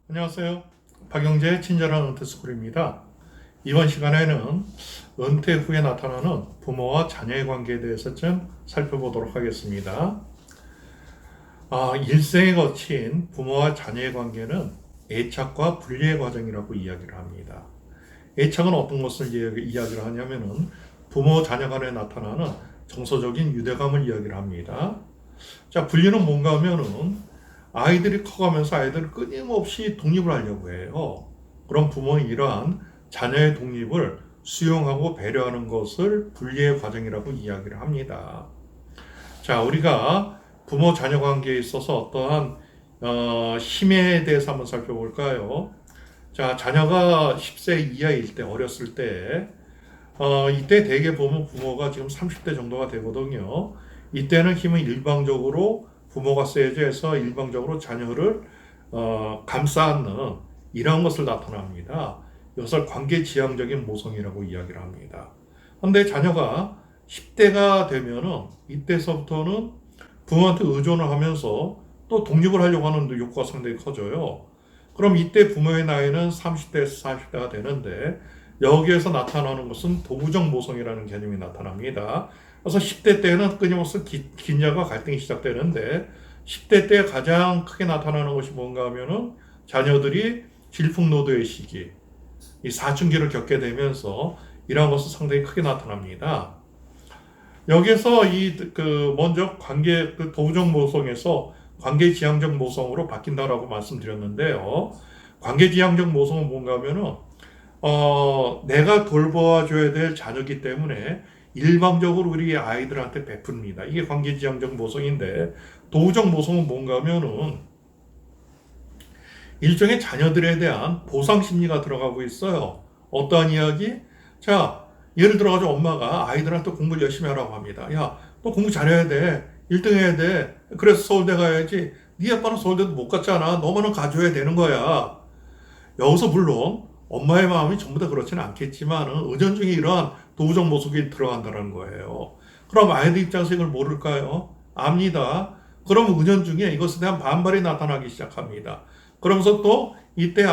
안녕하세요. 박영재의 친절한 은퇴스쿨입니다. 이번 시간에는 은퇴 후에 나타나는 부모와 자녀의 관계에 대해서 좀 살펴보도록 하겠습니다. 일생에 거친 부모와 자녀의 관계는 애착과 분리의 과정이라고 이야기를 합니다. 애착은 어떤 것을 이야기를 하냐면은 부모 자녀 간에 나타나는 정서적인 유대감을 이야기를 합니다. 자, 분리는 뭔가 하면은 아이들이 커가면서 아이들을 끊임없이 독립을 하려고 해요. 그럼 부모는 이러한 자녀의 독립을 수용하고 배려하는 것을 분리의 과정이라고 이야기를 합니다. 자, 우리가 부모 자녀 관계에 있어서 어떠한 힘에 대해서 한번 살펴볼까요? 자, 자녀가 10세 이하일 때, 어렸을 때, 이때 대개 보면 부모가 지금 30대 정도가 되거든요. 이때는 힘은 일방적으로 부모가 세져 해서 일방적으로 자녀를 감싸 안는 이런 것을 나타납니다. 이것을 관계지향적인 모성이라고 이야기를 합니다. 그런데 자녀가 10대가 되면은 이때서부터는 부모한테 의존을 하면서 또 독립을 하려고 하는 욕구가 상당히 커져요. 그럼 이때 부모의 나이는 30대에서 40대가 되는데 여기에서 나타나는 것은 도구적 모성이라는 개념이 나타납니다. 그래서 10대 때는 끊임없이 긴장과 갈등이 시작되는데 10대 때 가장 크게 나타나는 것이 뭔가 하면은 자녀들이 질풍노도의 시기, 이 사춘기를 겪게 되면서 이러한 것은 상당히 크게 나타납니다. 여기서 먼저 도구적 모성에서 관계지향적 모성으로 바뀐다라고 말씀드렸는데요. 관계지향적 모성은 뭔가 하면은 내가 돌봐줘야 될 자녀이기 때문에 일방적으로 우리 아이들한테 베풉니다. 이게 관계지향적 모성인데, 도구적 모성은 뭔가 하면은 일종의 자녀들에 대한 보상 심리가 들어가고 있어요. 어떠한 이야기? 자, 예를 들어가지고 엄마가 아이들한테 공부를 열심히 하라고 합니다. 야, 너 공부 잘해야 돼. 1등 해야 돼. 그래서 서울대 가야지. 네 아빠는 서울대도 못 갔잖아. 너만은 가줘야 되는 거야. 여기서 물론 엄마의 마음이 전부 다 그렇지는 않겠지만 은연중에 이러한 도구적 모습이 들어간다는 거예요. 그럼 아이들 입장에서 이걸 모를까요? 압니다. 그럼 은연중에 이것에 대한 반발이 나타나기 시작합니다. 그러면서 또 이때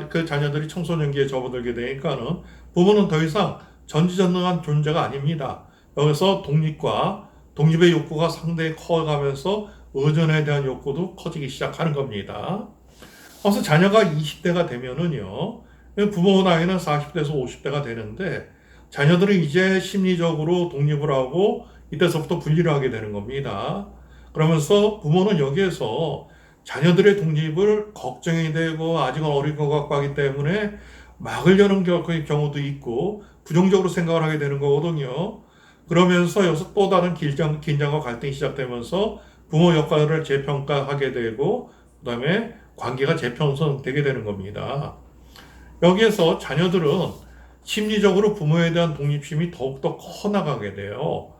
그 자녀들이 청소년기에 접어들게 되니까는 부모는 더 이상 전지전능한 존재가 아닙니다. 여기서 독립의 욕구가 상당히 커가면서 의존에 대한 욕구도 커지기 시작하는 겁니다. 그래서 자녀가 20대가 되면은요, 부모 나이는 40대에서 50대가 되는데, 자녀들은 이제 심리적으로 독립을 하고, 이때서부터 분리를 하게 되는 겁니다. 그러면서 부모는 여기에서 자녀들의 독립을 걱정이 되고, 아직은 어린 것 같고 하기 때문에 막으려는 경우도 있고, 부정적으로 생각을 하게 되는 거거든요. 그러면서 여기서 또 다른 긴장과 갈등이 시작되면서 부모 역할을 재평가하게 되고, 그 다음에 관계가 재편성되게 되는 겁니다. 여기에서 자녀들은 심리적으로 부모에 대한 독립심이 더욱더 커나가게 돼요.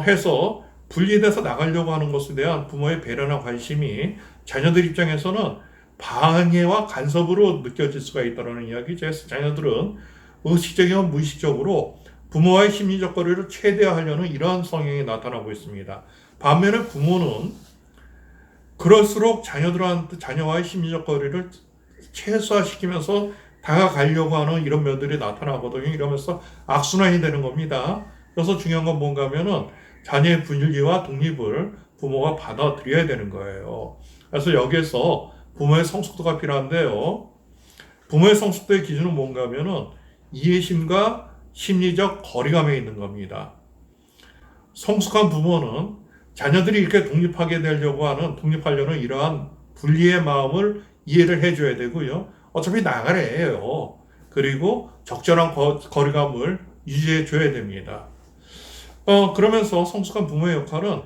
해서 분리돼서 나가려고 하는 것에 대한 부모의 배려나 관심이 자녀들 입장에서는 방해와 간섭으로 느껴질 수가 있다는 이야기죠. 그래서 자녀들은 의식적이나 무의식적으로 부모와의 심리적 거리를 최대화하려는 이러한 성향이 나타나고 있습니다. 반면에 부모는 그럴수록 자녀와의 심리적 거리를 최소화시키면서 다가가려고 하는 이런 면들이 나타나거든요. 이러면서 악순환이 되는 겁니다. 그래서 중요한 건 뭔가 하면은 자녀의 분리와 독립을 부모가 받아들여야 되는 거예요. 그래서 여기에서 부모의 성숙도가 필요한데요. 부모의 성숙도의 기준은 뭔가 하면은 이해심과 심리적 거리감에 있는 겁니다. 성숙한 부모는 자녀들이 이렇게 독립하려는 이러한 분리의 마음을 이해를 해줘야 되고요. 어차피 나가래요. 그리고 적절한 거리감을 유지해줘야 됩니다. 그러면서 성숙한 부모의 역할은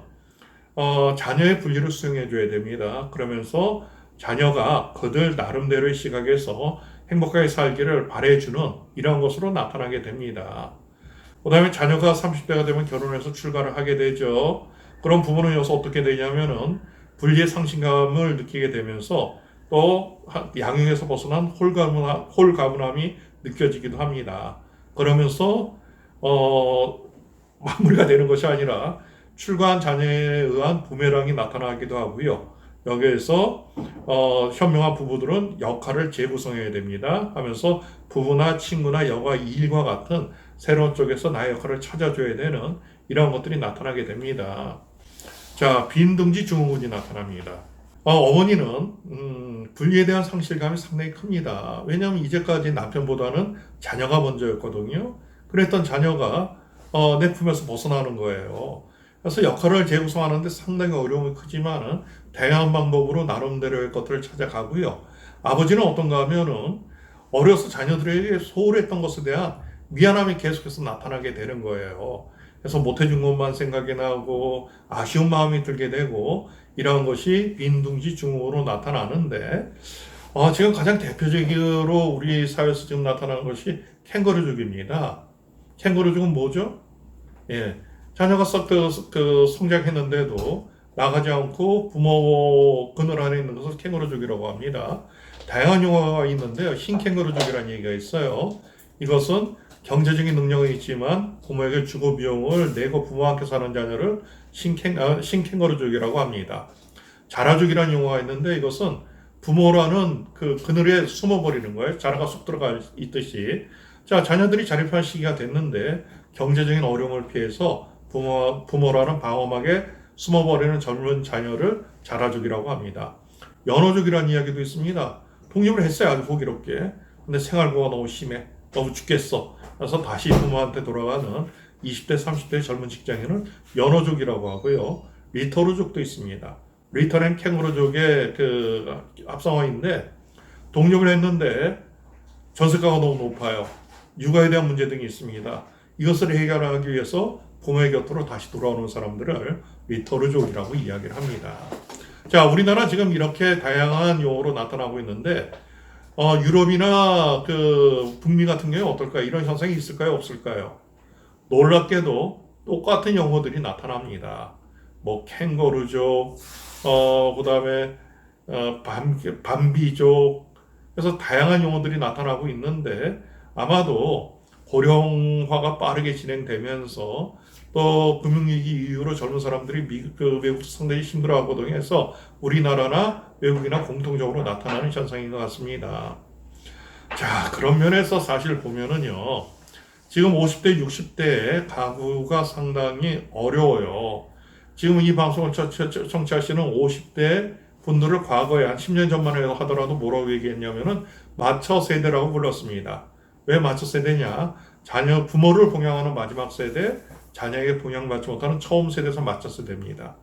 자녀의 분리를 수용해줘야 됩니다. 그러면서 자녀가 그들 나름대로의 시각에서 행복하게 살기를 바래주는 이러한 것으로 나타나게 됩니다. 그 다음에 자녀가 30대가 되면 결혼해서 출가를 하게 되죠. 그럼 부모는 여기서 어떻게 되냐면은 분리의 상실감을 느끼게 되면서 또 양육에서 벗어난 홀가분함이 느껴지기도 합니다. 그러면서 마무리가 되는 것이 아니라 출가한 자녀에 의한 부메랑이 나타나기도 하고요. 여기에서 현명한 부부들은 역할을 재구성해야 됩니다 하면서 부부나 친구나 여가 일과 같은 새로운 쪽에서 나의 역할을 찾아줘야 되는 이런 것들이 나타나게 됩니다. 자, 빈둥지 증후군이 나타납니다. 어머니는 분리에 대한 상실감이 상당히 큽니다. 왜냐하면 이제까지 남편보다는 자녀가 먼저였거든요. 그랬던 자녀가 내 품에서 벗어나는 거예요. 그래서 역할을 재구성하는데 상당히 어려움이 크지만은 다양한 방법으로 나름대로의 것들을 찾아가고요. 아버지는 어떤가 하면은 어려서 자녀들에게 소홀했던 것에 대한 미안함이 계속해서 나타나게 되는 거예요. 그래서 못해준 것만 생각이 나고 아쉬운 마음이 들게 되고 이런 것이 빈둥지 증후로 나타나는데 지금 가장 대표적으로 우리 사회에서 지금 나타나는 것이 캥거루족입니다. 캥거루족은 뭐죠? 예, 자녀가 썩 성장했는데도 나가지 않고 부모 그늘 안에 있는 것을 캥거루족이라고 합니다. 다양한 용어가 있는데요. 흰 캥거루족이라는 얘기가 있어요. 이것은 경제적인 능력은 있지만 부모에게 주거 비용을 내고 부모와 함께 사는 자녀를 신캥거루족이라고 합니다. 자라족이라는 용어가 있는데 이것은 부모라는 그 그늘에 숨어버리는 거예요. 자라가 쑥 들어가 있듯이. 자, 자녀들이 자립할 시기가 됐는데 경제적인 어려움을 피해서 부모라는 방어막에 숨어버리는 젊은 자녀를 자라족이라고 합니다. 연호족이라는 이야기도 있습니다. 독립을 했어요. 아주 호기롭게. 근데 생활고가 너무 심해. 너무 죽겠어. 그래서 다시 부모한테 돌아가는 20대, 30대 젊은 직장인을 연호족이라고 하고요. 리터루족도 있습니다. 리터는 캥거루족의 그 합성어인데 독립을 했는데 전세가가 너무 높아요. 육아에 대한 문제 등이 있습니다. 이것을 해결하기 위해서 부모의 곁으로 다시 돌아오는 사람들을 리터루족이라고 이야기를 합니다. 자, 우리나라 지금 이렇게 다양한 용어로 나타나고 있는데 유럽이나 그 북미 같은 경우에 어떨까요? 이런 현상이 있을까요? 없을까요? 놀랍게도 똑같은 용어들이 나타납니다. 뭐 캥거루족, 그다음에 밤비족, 그래서 다양한 용어들이 나타나고 있는데 아마도 고령화가 빠르게 진행되면서 또 금융위기 이후로 젊은 사람들이 외국도 상당히 힘들어하거든요. 해서 우리나라나 외국이나 공통적으로 나타나는 현상인 것 같습니다. 자, 그런 면에서 사실 보면은요, 지금 50대, 60대의 가구가 상당히 어려워요. 지금 이 방송을 청취하시는 50대 분들을 과거에 한 10년 전만 하더라도 뭐라고 얘기했냐면은 마처 세대라고 불렀습니다. 왜 마처 세대냐? 부모를 봉양하는 마지막 세대, 자녀에게 봉양받지 못하는 처음 세대에서 마처 세대입니다.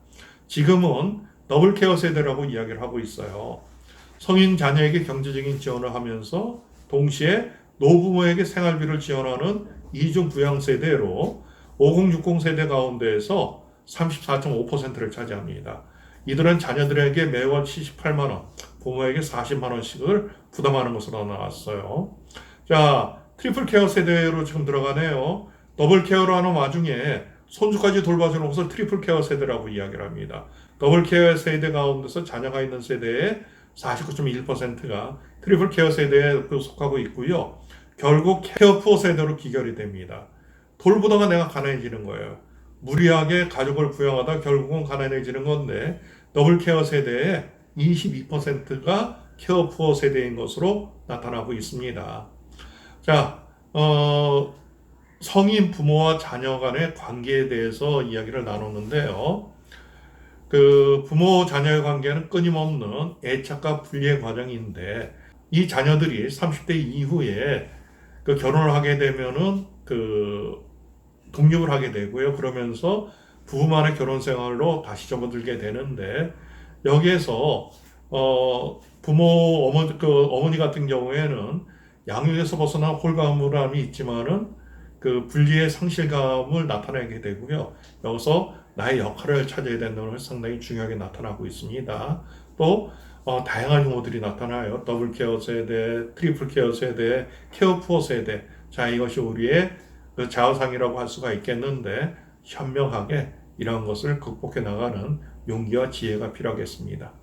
지금은 더블 케어 세대라고 이야기를 하고 있어요. 성인 자녀에게 경제적인 지원을 하면서 동시에 노부모에게 생활비를 지원하는 이중 부양 세대로 5060 세대 가운데에서 34.5%를 차지합니다. 이들은 자녀들에게 매월 78만 원, 부모에게 40만 원씩을 부담하는 것으로 나왔어요. 자, 트리플 케어 세대로 지금 들어가네요. 더블 케어를 하는 와중에 손주까지 돌봐주는 것을 트리플 케어 세대라고 이야기를 합니다. 더블 케어 세대 가운데서 자녀가 있는 세대의 49.1%가 트리플 케어 세대에 속하고 있고요. 결국 케어 푸어 세대로 기결이 됩니다. 돌보다가 내가 가난해지는 거예요. 무리하게 가족을 부양하다 결국은 가난해지는 건데 더블 케어 세대의 22%가 케어 푸어 세대인 것으로 나타나고 있습니다. 자, 성인 부모와 자녀 간의 관계에 대해서 이야기를 나눴는데요. 그 부모 자녀의 관계는 끊임없는 애착과 분리의 과정인데 이 자녀들이 30대 이후에 그 결혼을 하게 되면은 그 독립을 하게 되고요. 그러면서 부부만의 결혼 생활로 다시 접어들게 되는데 여기에서 어머니 같은 경우에는 양육에서 벗어난 홀가분함이 있지만은 그 분리의 상실감을 나타내게 되고요. 여기서 나의 역할을 찾아야 된다는 것이 상당히 중요하게 나타나고 있습니다. 또 다양한 용어들이 나타나요. 더블 케어 세대, 트리플 케어 세대, 케어 푸어 세대. 자, 이것이 우리의 그 자아상이라고 할 수가 있겠는데 현명하게 이러한 것을 극복해 나가는 용기와 지혜가 필요하겠습니다.